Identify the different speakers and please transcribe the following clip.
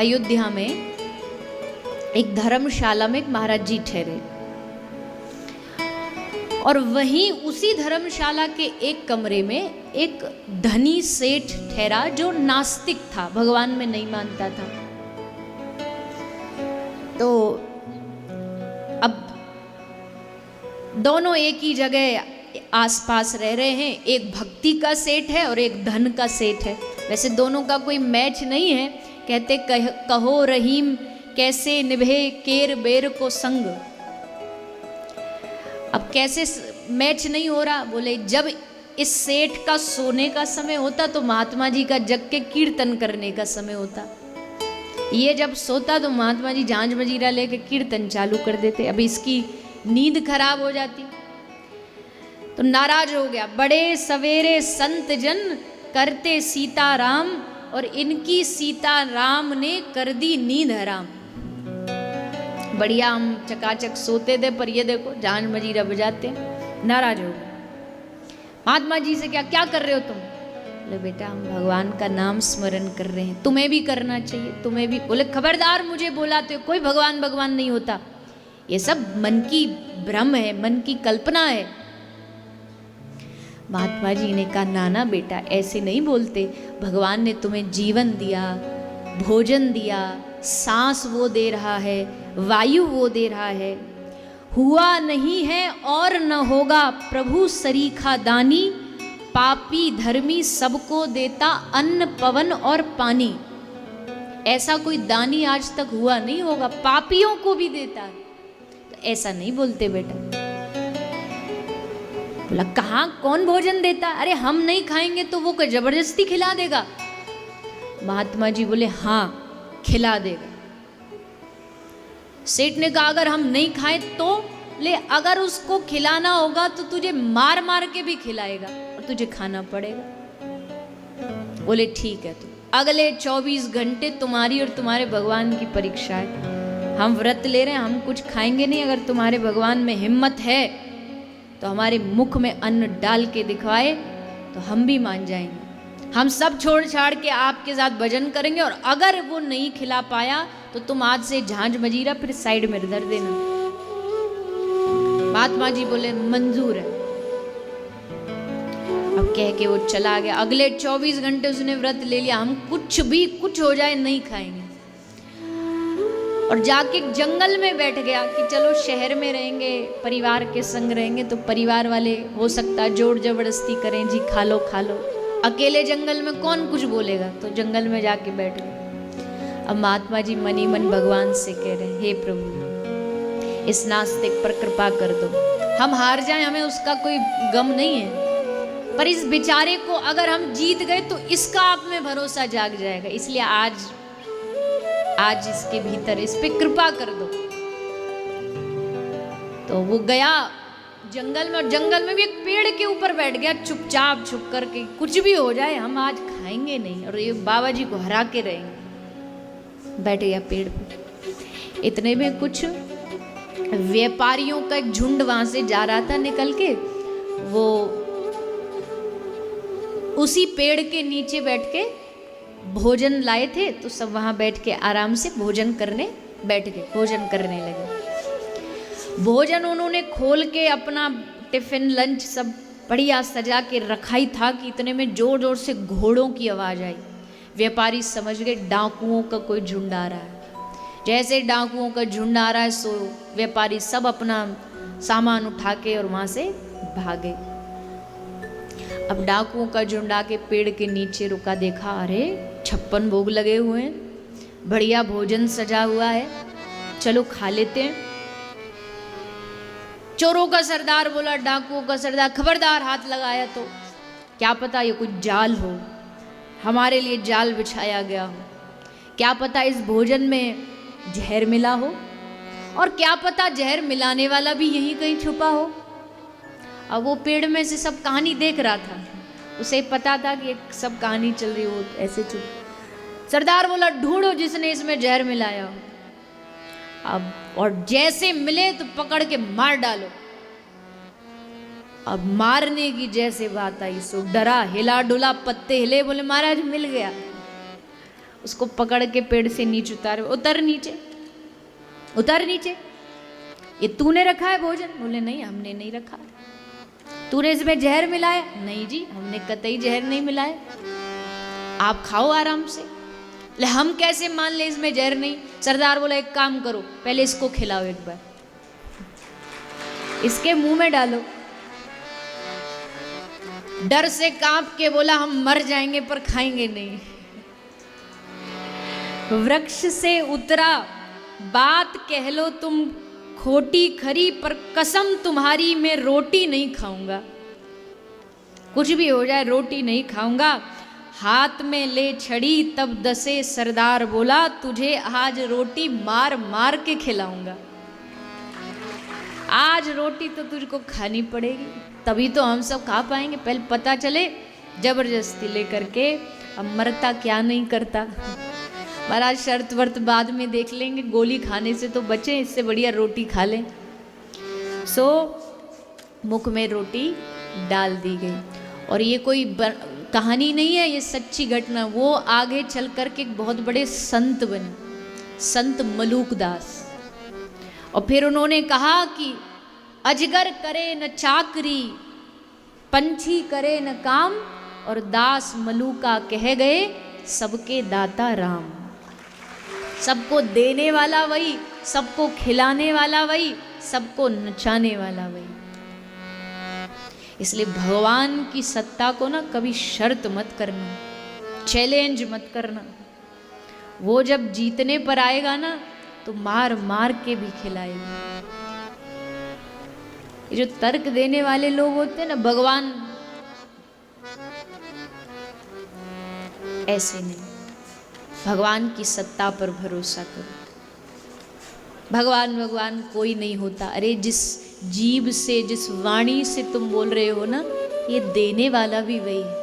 Speaker 1: अयोध्या में एक धर्मशाला में एक महाराज जी ठहरे, और वहीं उसी धर्मशाला के एक कमरे में एक धनी सेठ ठहरा जो नास्तिक था, भगवान में नहीं मानता था। तो अब दोनों एक ही जगह आसपास रह रहे हैं, एक भक्ति का सेठ है और एक धन का सेठ है। वैसे दोनों का कोई मैच नहीं है। कहते कहो रहीम कैसे निभे केर बेर को संग। अब कैसे मैच नहीं हो रहा? बोले जब इस सेठ का सोने का समय होता तो महात्मा जी का जग के कीर्तन करने का समय होता। ये जब सोता तो महात्मा जी झांझ मजीरा लेके कीर्तन चालू कर देते। अब इसकी नींद खराब हो जाती तो नाराज हो गया। बड़े सवेरे संत जन करते सीताराम, और इनकी सीताराम ने कर दी नींद हराम। बढ़िया हम चकाचक सोते थे, पर ये देखो झांझ मजीरा बजाते। नाराज हो गए। महात्मा जी से क्या कर रहे हो तुम? बोले बेटा हम भगवान का नाम स्मरण कर रहे हैं, तुम्हें भी करना चाहिए, तुम्हें भी। बोले खबरदार मुझे बुलाते हो, कोई भगवान भगवान नहीं होता, ये सब मन की भ्रम है, मन की कल्पना है। महात्मा जी ने कहा नाना बेटा ऐसे नहीं बोलते, भगवान ने तुम्हें जीवन दिया, भोजन दिया, सांस वो दे रहा है, वायु वो दे रहा है। हुआ नहीं है और न होगा प्रभु सरीखा दानी, पापी धर्मी सबको देता अन्न पवन और पानी। ऐसा कोई दानी आज तक हुआ नहीं होगा, पापियों को भी देता है। तो ऐसा नहीं बोलते बेटा। बोला कहाँ कौन भोजन देता? अरे हम नहीं खाएंगे तो वो कोई जबरदस्ती खिला देगा? महात्मा जी बोले हाँ खिला देगा। सेठ ने कहा अगर हम नहीं खाएं तो? ले अगर उसको खिलाना होगा तो तुझे मार मार के भी खिलाएगा और तुझे खाना पड़ेगा। बोले ठीक है। तो अगले 24 घंटे तुम्हारी और तुम्हारे भगवान की परीक्षा है। हम व्रत ले रहे हैं, हम कुछ खाएंगे नहीं। अगर तुम्हारे भगवान में हिम्मत है तो हमारे मुख में अन्न डाल के दिखवाए तो हम भी मान जाएंगे। हम सब छोड़ छाड़ के आपके साथ भजन करेंगे, और अगर वो नहीं खिला पाया तो तुम आज से झांझ मजीरा फिर साइड में धर देना। महात्मा जी बोले मंजूर है। अब कह के वो चला गया। अगले 24 घंटे उसने व्रत ले लिया, हम कुछ हो जाए नहीं खाएंगे। और जाके जंगल में बैठ गया कि चलो शहर में रहेंगे, परिवार के संग रहेंगे तो परिवार वाले हो सकता है जोर जबरदस्ती करें, जी खा लो खा लो। अकेले जंगल में कौन कुछ बोलेगा? तो जंगल में जाके बैठ गए। अब महात्मा जी मन ही मन भगवान से कह रहे हैं हे प्रभु इस नास्तिक पर कृपा कर दो। हम हार जाएं हमें उसका कोई गम नहीं है, पर इस बेचारे को अगर हम जीत गए तो इसका आप में भरोसा जाग जाएगा। इसलिए आज इसके भीतर इस पे कृपा कर दो। तो वो गया जंगल में, और जंगल में भी एक पेड़ के ऊपर बैठ गया चुपचाप छुप करके। कुछ भी हो जाए हम आज खाएंगे नहीं और ये बाबा जी को हरा के रहेंगे। बैठ गया पेड़ पे। इतने में कुछ व्यापारियों का एक झुंड वहां से जा रहा था निकल के। वो उसी पेड़ के नीचे बैठ के भोजन लाए थे, तो सब वहां बैठ के आराम से भोजन करने बैठ गए, भोजन करने लगे। भोजन उन्होंने खोल के अपना टिफिन लंच सब बढ़िया सजा के रखा ही था कि इतने में जोर जोर से घोड़ों की आवाज आई। व्यापारी समझ गए डाकुओं का कोई झुंड आ रहा है। जैसे डाकुओं का झुंड आ रहा है सो व्यापारी सब अपना सामान उठा के और वहां से भागे। अब डाकुओं का झुंड आके पेड़ के नीचे रुका, देखा अरे 56 भोग लगे हुए हैं, बढ़िया भोजन सजा हुआ है, चलो खा लेते हैं। चोरों का सरदार बोला डाकुओं का सरदार खबरदार हाथ लगाया तो क्या पता ये कोई जाल हो, हमारे लिए जाल बिछाया गया हो, क्या पता इस भोजन में जहर मिला हो, और क्या पता जहर मिलाने वाला भी यहीं कहीं छुपा हो। अब वो पेड़ में से सब कहानी देख रहा था, उसे पता था कि एक सब कहानी चल रही हो ऐसे चुप। सरदार बोला ढूंढो जिसने इसमें जहर मिलाया हो। अब और जैसे मिले तो पकड़ के मार डालो। अब मारने की जैसे बात आई सो डरा, हिला डुला, पत्ते हिले, बोले महाराज मिल गया। उसको पकड़ के पेड़ से नीचे उतारे, उतर नीचे, उतर नीचे, ये तूने रखा है भोजन? बोले नहीं, हमने नहीं रखा। तूने इसमें जहर मिलाया? नहीं जी, हमने कतई जहर नहीं मिलाया, आप खाओ आराम से। ले हम कैसे मान ले इसमें जहर नहीं? सरदार बोला एक काम करो, पहले इसको खिलाओ, एक बार इसके मुंह में डालो। डर से कांप के बोला हम मर जाएंगे पर खाएंगे नहीं। वृक्ष से उतरा, बात कह लो तुम खोटी खरी, पर कसम तुम्हारी मैं रोटी नहीं खाऊंगा, कुछ भी हो जाए रोटी नहीं खाऊंगा। हाथ में ले छड़ी तब दसे सरदार बोला, तुझे आज रोटी मार मार के खिलाऊंगा। आज रोटी तो तुझको खानी पड़ेगी, तभी तो हम सब खा पाएंगे, पहले पता चले। जबरदस्ती लेकर के, अब मरता क्या नहीं करता। महाराज शर्त वर्त बाद में देख लेंगे, गोली खाने से तो बचे, इससे बढ़िया रोटी खा लें। सो मुख में रोटी डाल दी गई। और ये कोई कहानी नहीं है, ये सच्ची घटना। वो आगे चल कर के एक बहुत बड़े संत बने, संत मलूकदास। और फिर उन्होंने कहा कि अजगर करे न चाकरी, पंछी करे न काम, और दास मलूका कह गए सबके दाता राम। सबको देने वाला वही, सबको खिलाने वाला वही, सबको नचाने वाला वही। इसलिए भगवान की सत्ता को ना कभी शर्त मत करना, चैलेंज मत करना। वो जब जीतने पर आएगा ना तो मार मार के भी खिलाएगा। ये जो तर्क देने वाले लोग होते हैं ना, भगवान ऐसे नहीं, भगवान की सत्ता पर भरोसा करो। भगवान भगवान कोई नहीं होता। अरे जिस जीभ से, जिस वाणी से तुम बोल रहे हो ना, ये देने वाला भी वही है।